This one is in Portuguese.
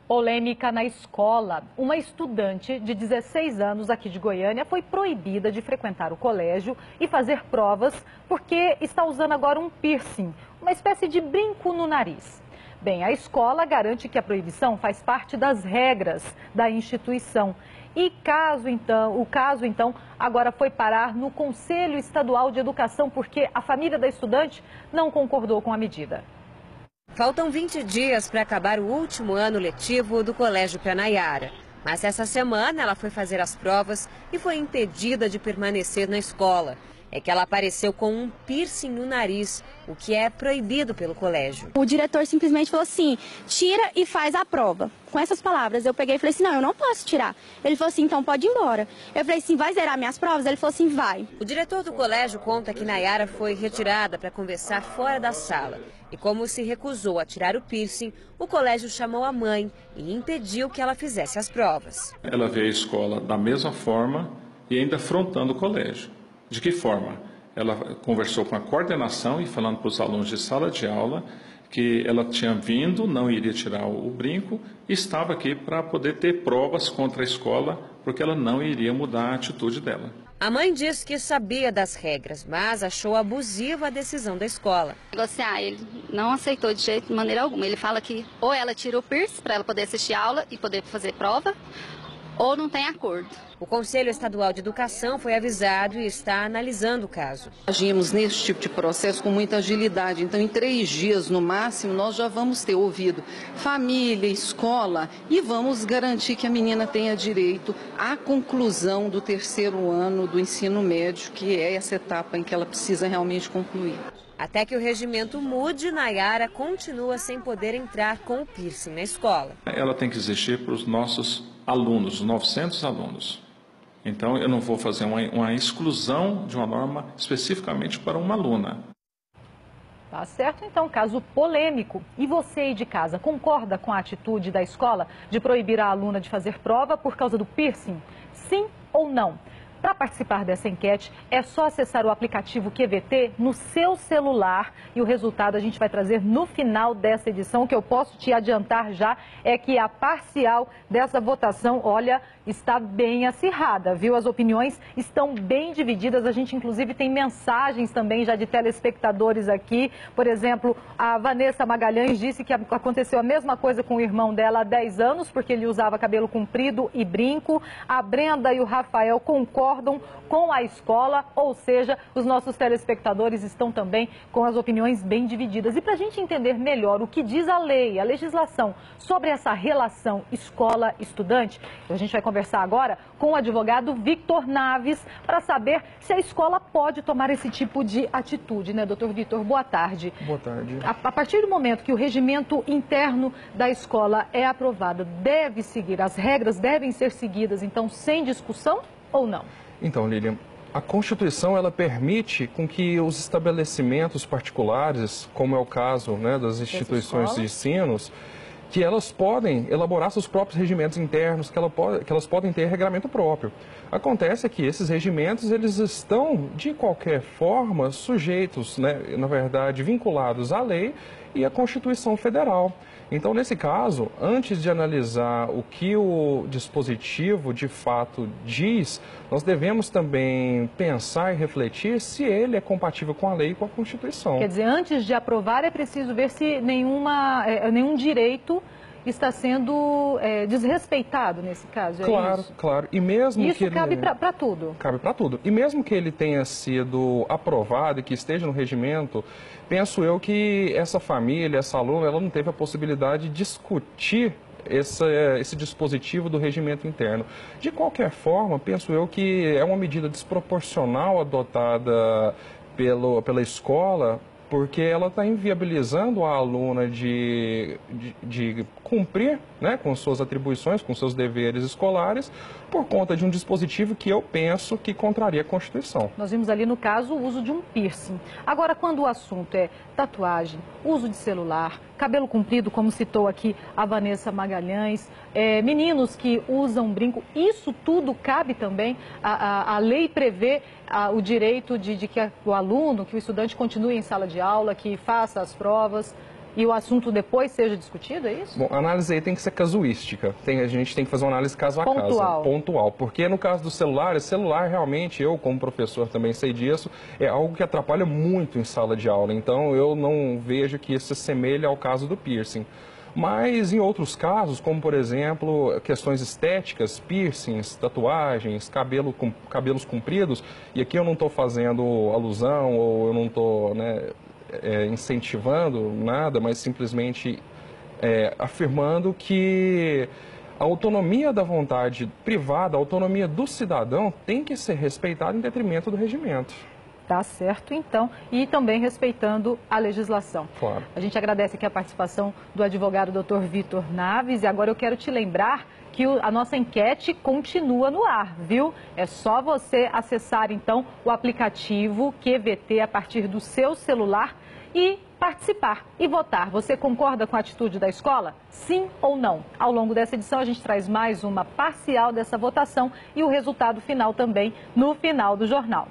Polêmica na escola. Uma estudante de 16 anos aqui de Goiânia foi proibida de frequentar o colégio e fazer provas porque está usando agora um piercing, uma espécie de brinco no nariz. Bem, a escola garante que a proibição faz parte das regras da instituição. E o caso então agora foi parar no Conselho Estadual de Educação porque a família da estudante não concordou com a medida. Faltam 20 dias para acabar o último ano letivo do Colégio Pia Nayara. Mas essa semana ela foi fazer as provas e foi impedida de permanecer na escola. É que ela apareceu com um piercing no nariz, o que é proibido pelo colégio. O diretor simplesmente falou assim, tira e faz a prova. Com essas palavras, eu peguei e falei assim, não, eu não posso tirar. Ele falou assim, então pode ir embora. Eu falei assim, vai zerar minhas provas? Ele falou assim, vai. O diretor do colégio conta que Nayara foi retirada para conversar fora da sala. E como se recusou a tirar o piercing, o colégio chamou a mãe e impediu que ela fizesse as provas. Ela veio à escola da mesma forma e ainda afrontando o colégio. De que forma? Ela conversou com a coordenação e falando para os alunos de sala de aula que ela tinha vindo, não iria tirar o brinco e estava aqui para poder ter provas contra a escola, porque ela não iria mudar a atitude dela. A mãe disse que sabia das regras, mas achou abusiva a decisão da escola. Ele não aceitou de maneira alguma. Ele fala que ou ela tira o piercing para ela poder assistir aula e poder fazer prova, ou não tem acordo. O Conselho Estadual de Educação foi avisado e está analisando o caso. Agimos nesse tipo de processo com muita agilidade, então em 3 dias no máximo nós já vamos ter ouvido família, escola e vamos garantir que a menina tenha direito à conclusão do 3º ano do ensino médio, que é essa etapa em que ela precisa realmente concluir. Até que o regimento mude, Nayara continua sem poder entrar com o piercing na escola. Ela tem que existir para os nossos alunos, os 900 alunos. Então, eu não vou fazer uma exclusão de uma norma especificamente para uma aluna. Tá certo, então, caso polêmico. E você aí de casa, concorda com a atitude da escola de proibir a aluna de fazer prova por causa do piercing? Sim ou não? Para participar dessa enquete, é só acessar o aplicativo QVT no seu celular e o resultado a gente vai trazer no final dessa edição. O que eu posso te adiantar já é que a parcial dessa votação, olha, está bem acirrada, viu? As opiniões estão bem divididas. A gente, inclusive, tem mensagens também já de telespectadores aqui. Por exemplo, a Vanessa Magalhães disse que aconteceu a mesma coisa com o irmão dela há 10 anos, porque ele usava cabelo comprido e brinco. A Brenda e o Rafael concordam com a escola, ou seja, os nossos telespectadores estão também com as opiniões bem divididas. E para a gente entender melhor o que diz a lei, a legislação sobre essa relação escola-estudante, a gente vai conversar agora com o advogado Victor Naves para saber se a escola pode tomar esse tipo de atitude, né, doutor Victor? Boa tarde. Boa tarde. A partir do momento que o regimento interno da escola é aprovado, deve seguir, as regras devem ser seguidas, então, sem discussão ou não? Então, Lilian, a Constituição ela permite com que os estabelecimentos particulares, como é o caso, né, das instituições de ensinos, que elas podem elaborar seus próprios regimentos internos, que elas podem ter regramento próprio. Acontece que esses regimentos eles estão, de qualquer forma, sujeitos, né, na verdade, vinculados à lei e à Constituição Federal. Então, nesse caso, antes de analisar o que o dispositivo de fato diz, nós devemos também pensar e refletir se ele é compatível com a lei e com a Constituição. Quer dizer, antes de aprovar é preciso ver se nenhum direito está sendo desrespeitado nesse caso, claro, isso? Claro. E mesmo isso que ele... cabe para tudo? Cabe para tudo. E mesmo que ele tenha sido aprovado e que esteja no regimento, penso eu que essa família, essa aluna, ela não teve a possibilidade de discutir esse dispositivo do regimento interno. De qualquer forma, penso eu que é uma medida desproporcional adotada pela escola, porque ela está inviabilizando a aluna de cumprir, né, com suas atribuições, com seus deveres escolares, por conta de um dispositivo que eu penso que contraria a Constituição. Nós vimos ali, no caso, o uso de um piercing. Agora, quando o assunto é tatuagem, uso de celular, cabelo comprido, como citou aqui a Vanessa Magalhães, meninos que usam brinco, isso tudo cabe também? A lei prevê o direito de que o aluno, que o estudante continue em sala de aula, que faça as provas. e o assunto depois seja discutido, é isso? Bom, a análise aí tem que ser casuística. A gente tem que fazer uma análise caso a caso. Pontual. Porque no caso do celular, realmente, eu como professor também sei disso, é algo que atrapalha muito em sala de aula. Então eu não vejo que isso se assemelha ao caso do piercing. Mas em outros casos, como por exemplo, questões estéticas, piercings, tatuagens, cabelos compridos, e aqui eu não estou fazendo alusão ou eu não estou incentivando nada, mas simplesmente afirmando que a autonomia da vontade privada, a autonomia do cidadão tem que ser respeitada em detrimento do regimento. Tá certo, então, e também respeitando a legislação. Claro. A gente agradece aqui a participação do advogado Dr. Vitor Naves, e agora eu quero te lembrar que a nossa enquete continua no ar, viu? É só você acessar, então, o aplicativo QVT a partir do seu celular e participar e votar. Você concorda com a atitude da escola? Sim ou não? Ao longo dessa edição, a gente traz mais uma parcial dessa votação e o resultado final também no final do jornal.